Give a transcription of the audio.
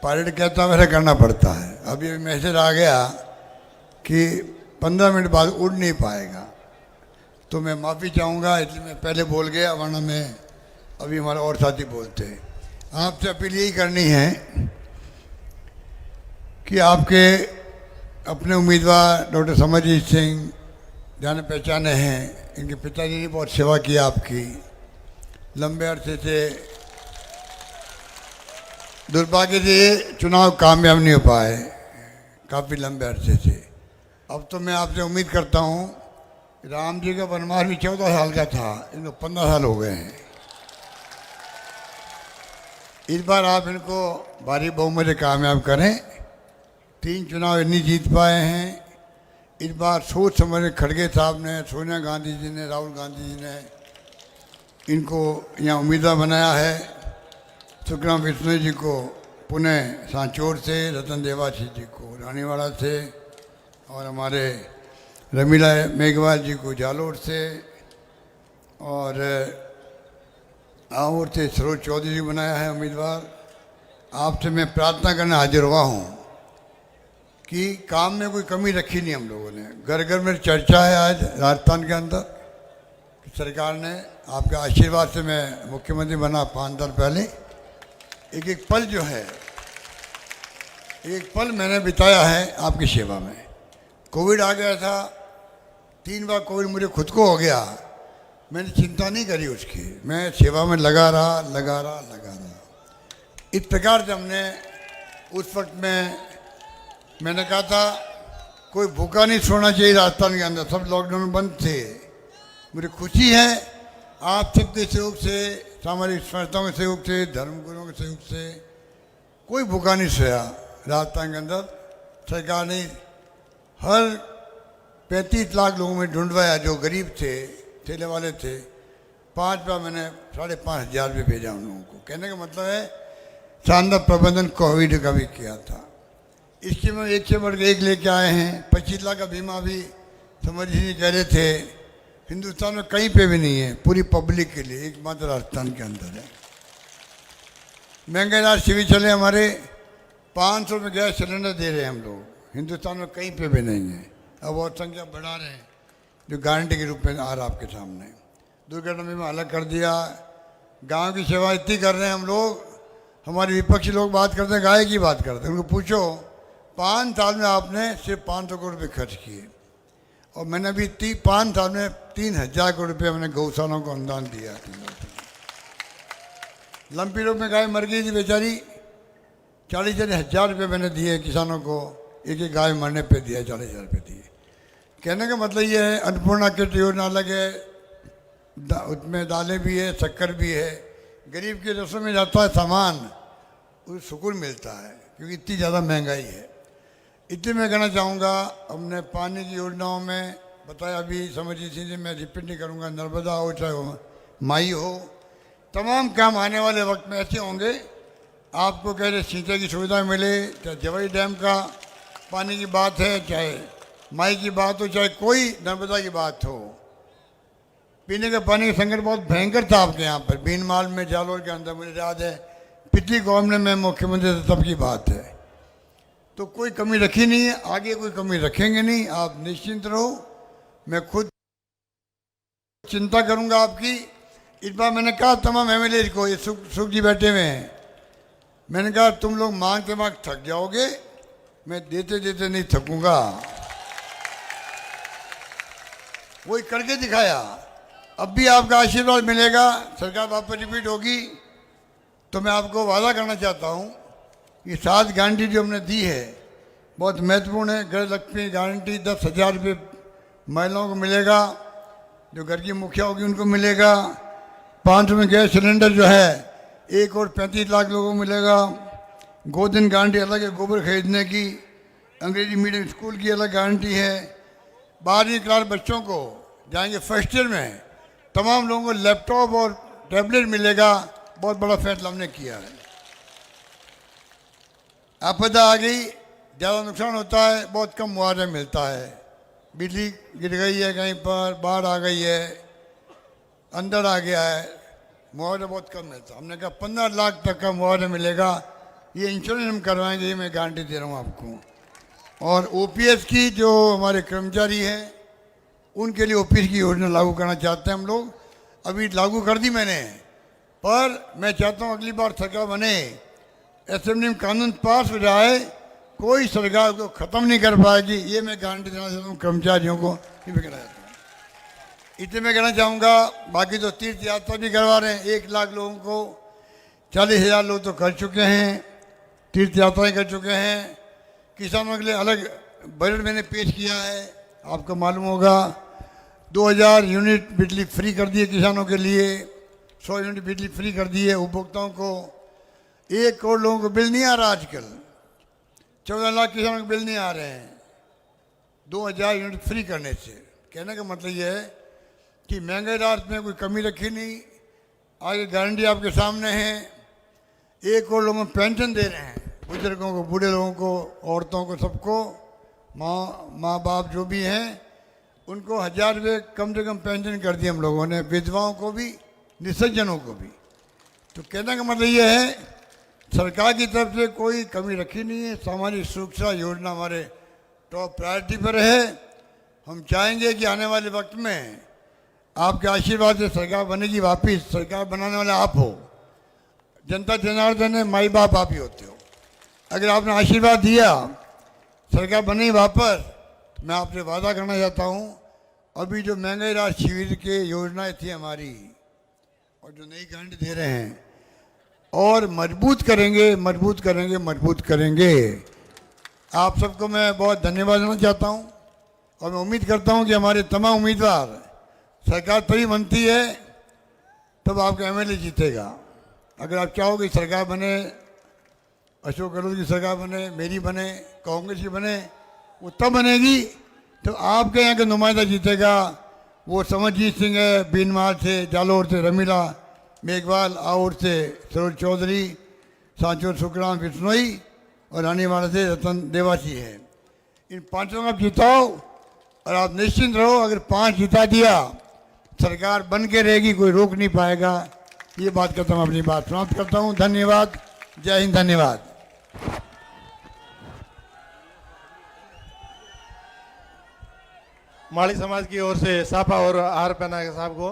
Pilot कहता है वैसा करना पड़ता है। अभी मैसेज आ गया कि 15 मिनट बाद उड़ नहीं पाएगा, तो मैं माफ़ी चाहूँगा, इसलिए मैं पहले बोल गया, वरना मैं अभी हमारे और साथी बोलते। आपसे अपील यही करनी है कि आपके अपने उम्मीदवार डॉक्टर समरजीत सिंह जाने पहचाने हैं, इनके पिताजी ने बहुत सेवा की आपकी, लंबे अरसे से। दुर्भाग्य से ये चुनाव कामयाब नहीं हो पाए काफ़ी लंबे अरसे से। अब तो मैं आपसे उम्मीद करता हूँ, राम जी का वनवास भी 14 साल का था, इनको 15 साल हो गए हैं। इस बार आप इनको भारी बहुमत से कामयाब करें। 3 चुनाव नहीं जीत पाए हैं, इस बार सोच समझ खड़गे साहब ने, सोनिया गांधी जी ने, राहुल गांधी जी ने इनको यहाँ उम्मीदवार बनाया है। सुखराम विष्णु जी को पुणे सांचौर से, रतन देवासी जी को रानीवाड़ा से, और हमारे रमीला मेघवाल जी को जालोर से, और आहोर से सरोज चौधरी जी बनाया है उम्मीदवार। आपसे मैं प्रार्थना करने हाजिर हुआ हूँ कि काम में कोई कमी रखी नहीं हम लोगों ने। घर घर में चर्चा है आज राजस्थान के अंदर कि सरकार ने आपके आशीर्वाद से मैं मुख्यमंत्री बना 5 साल पहले। एक एक पल जो है, एक पल मैंने बिताया है आपकी सेवा में। कोविड आ गया था, 3 बार कोविड मुझे खुद को हो गया, मैंने चिंता नहीं करी उसकी, मैं सेवा में लगा रहा। इस प्रकार से हमने उस वक्त में मैंने कहा था कोई भूखा नहीं सोना चाहिए राजस्थान के अंदर, सब लॉकडाउन बंद थे। मुझे खुशी है आप सबके सहयोग से, सामाजिक संस्थाओं के सहयोग से, धर्मगुरुओं के सहयोग से कोई भूखा नहीं सोया राजस्थान के अंदर। सरकार ने हर 35 लाख लोगों में ढूंढवाया जो गरीब थे, ठेले वाले थे। 5 बार मैंने 5,500 रुपये भेजा उन लोगों को। कहने का मतलब है शानदार प्रबंधन कोविड का भी किया था। इसके में एक से बढ़ के एक लेके आए हैं। 25 लाख का बीमा भी समरजी जी कह रहे थे, हिंदुस्तान में कहीं पे भी नहीं है, पूरी पब्लिक के लिए, एकमात्र राजस्थान के अंदर है। महंगाई राज शिविर चले हमारे, 500 में गैस सिलेंडर दे रहे हैं हम लोग, हिंदुस्तान में कहीं पे भी नहीं है। अब और संख्या बढ़ा रहे हैं जो गारंटी के रूप में आ रहा आपके सामने। दुर्घटना बीमा अलग कर दिया। गांव की सेवा इतनी कर रहे हैं हम लोग, हमारे विपक्षी लोग बात करते हैं, गाय की बात करते हैं। उनको पूछो 5 साल में आपने सिर्फ 500 करोड़ रुपये खर्च किए, और मैंने अभी 5 साल में 3,000 करोड़ रुपये मैंने गौशालाओं को अनुदान दिया। लंपी रोग में गाय मर गई थी बेचारी, 40,000 रुपये मैंने दिए किसानों को, एक एक गाय मरने पे दिया, 40,000 रुपये दिए। कहने का मतलब ये है अन्नपूर्णा किट योजना अलग है, उसमें दालें भी है, शक्कर भी है। गरीब के रसों में जाता है सामान, उसे सुकून मिलता है, क्योंकि इतनी ज़्यादा महंगाई है। इतने मैं कहना चाहूँगा, हमने पानी की योजनाओं में बताया, अभी समझिए चीज़ें मैं रिपीट नहीं करूँगा, नर्मदा हो चाहे माई हो, तमाम काम आने वाले वक्त में ऐसे होंगे आपको कह रहे सिंचाई की सुविधा मिले, चाहे जवाई डैम का पानी की बात है, चाहे माई की बात हो, चाहे कोई नर्मदा की बात हो। पीने के पानी का संकट बहुत भयंकर था आपके यहाँ पर, बीनमाल में, जालोर के अंदर। मुझे याद है पिछली गवर्नमेंट में मुख्यमंत्री से तब की बात है। तो कोई कमी रखी नहीं है, आगे कोई कमी रखेंगे नहीं, आप निश्चिंत रहो। मैं खुद चिंता करूंगा आपकी। इस बार मैंने कहा तमाम एमएलए को, ये सुख जी बैठे हुए हैं, मैंने कहा तुम लोग मांगते मांग थक जाओगे, मैं देते देते नहीं थकूंगा। वही करके दिखाया। अब भी आपका आशीर्वाद मिलेगा, सरकार वापस रिपीट होगी, तो मैं आपको वादा करना चाहता हूँ कि 7 गारंटी जो हमने दी है बहुत महत्वपूर्ण है। गृह लक्ष्मी गारंटी 10,000 रुपये महिलाओं को मिलेगा, जो घर की मुखिया होगी उनको मिलेगा। 500 में गैस सिलेंडर जो है 1 और 35 लाख लोगों को मिलेगा। गोधन गारंटी अलग है, गोबर खरीदने की। अंग्रेजी मीडियम स्कूल की अलग गारंटी है। 12वीं क्लास बच्चों को जाएंगे फर्स्ट ईयर में, तमाम लोगों को लैपटॉप और टैबलेट मिलेगा। बहुत बड़ा फैसला हमने किया है। आपदा आ गई, ज़्यादा नुकसान होता है, बहुत कम मुआवजा मिलता है। बिजली गिर गई है कहीं पर, बाढ़ आ गई है, अंदर आ गया है, मुआवजा बहुत कम मिलता है। हमने कहा 15 लाख तक का मुआवजा मिलेगा ये इंश्योरेंस हम करवाएंगे, ये मैं गारंटी दे रहा हूँ आपको। और ओपीएस की जो हमारे कर्मचारी हैं उनके लिए ओपीएस की योजना लागू करना चाहते हैं हम लोग। अभी लागू कर दी मैंने, पर मैं चाहता हूँ अगली बार सरकार बने, असेंबली में कानून पास हो जाए, कोई सरकार को ख़त्म नहीं कर पाएगी, ये मैं गारंटी देना चाहता हूँ कर्मचारियों को। ये मैं कहना चाहता हूँ। इतने मैं कहना चाहूँगा। बाकी तो तीर्थ यात्रा भी करवा रहे हैं 1 लाख लोगों को, 40,000 लोग तो कर चुके हैं, तीर्थ यात्राएँ कर चुके हैं। किसानों के लिए अलग बजट मैंने पेश किया है, आपको मालूम होगा। 2000 यूनिट बिजली फ्री कर दी है किसानों के लिए, 100 यूनिट बिजली फ्री कर दी है उपभोक्ताओं को। 1 करोड़ लोगों को बिल नहीं आ रहा आजकल, 14 लाख किसानों को बिल नहीं आ रहे हैं 2000 यूनिट फ्री करने से। कहने का मतलब ये है कि महंगाई राहत में कोई कमी रखी नहीं। आगे गारंटी आपके सामने है। 1 करोड़ लोगों को पेंशन दे रहे हैं, बुजुर्गों को, बूढ़े लोगों को, औरतों को, सबको, माँ बाप जो भी हैं उनको 1000 रुपये कम से कम पेंशन कर दी हम लोगों ने, विधवाओं को भी, निसज्जनों को भी। तो कहने का मतलब ये है सरकार की तरफ से कोई कमी रखी नहीं है। सामाजिक सुरक्षा योजना हमारे टॉप प्रायोरिटी पर है। हम चाहेंगे कि आने वाले वक्त में आपके आशीर्वाद से सरकार बनेगी वापिस। सरकार बनाने वाले आप हो, जनता जनार्दन है, माई बाप आप ही होते हो। अगर आपने आशीर्वाद दिया सरकार बनी वापस, तो मैं आपसे वादा करना चाहता हूँ, अभी जो महंगाई राहत शिविर के योजनाएं थी हमारी और जो नई गारंटी दे रहे हैं, और मजबूत करेंगे, मजबूत करेंगे, मजबूत करेंगे। आप सबको मैं बहुत धन्यवाद देना चाहता हूँ और मैं उम्मीद करता हूँ कि हमारे तमाम उम्मीदवार, सरकार तभी बनती है तब आपका एमएलए जीतेगा। अगर आप चाहोगे सरकार बने, अशोक गहलोत की सरकार बने, मेरी बने, कांग्रेस की बने, वो तब बनेगी तो आपके यहाँ का नुमाइंदा जीतेगा। वो समरजीत सिंह है बीनमाल से, जालोर से रमीला मेघवाल, आउर से सरोज चौधरी, सांचोर सुखराम बिश्नोई और रानीवाड़ा से रतन देवासी है। इन 5 को आप जिताओ और आप निश्चिंत रहो, अगर 5 जिता दिया सरकार बन के रहेगी, कोई रोक नहीं पाएगा। ये बात करता हूँ, अपनी बात समाप्त करता हूँ। धन्यवाद, जय हिंद, धन्यवाद। माली समाज की ओर से साफा और हार पहना के साहब को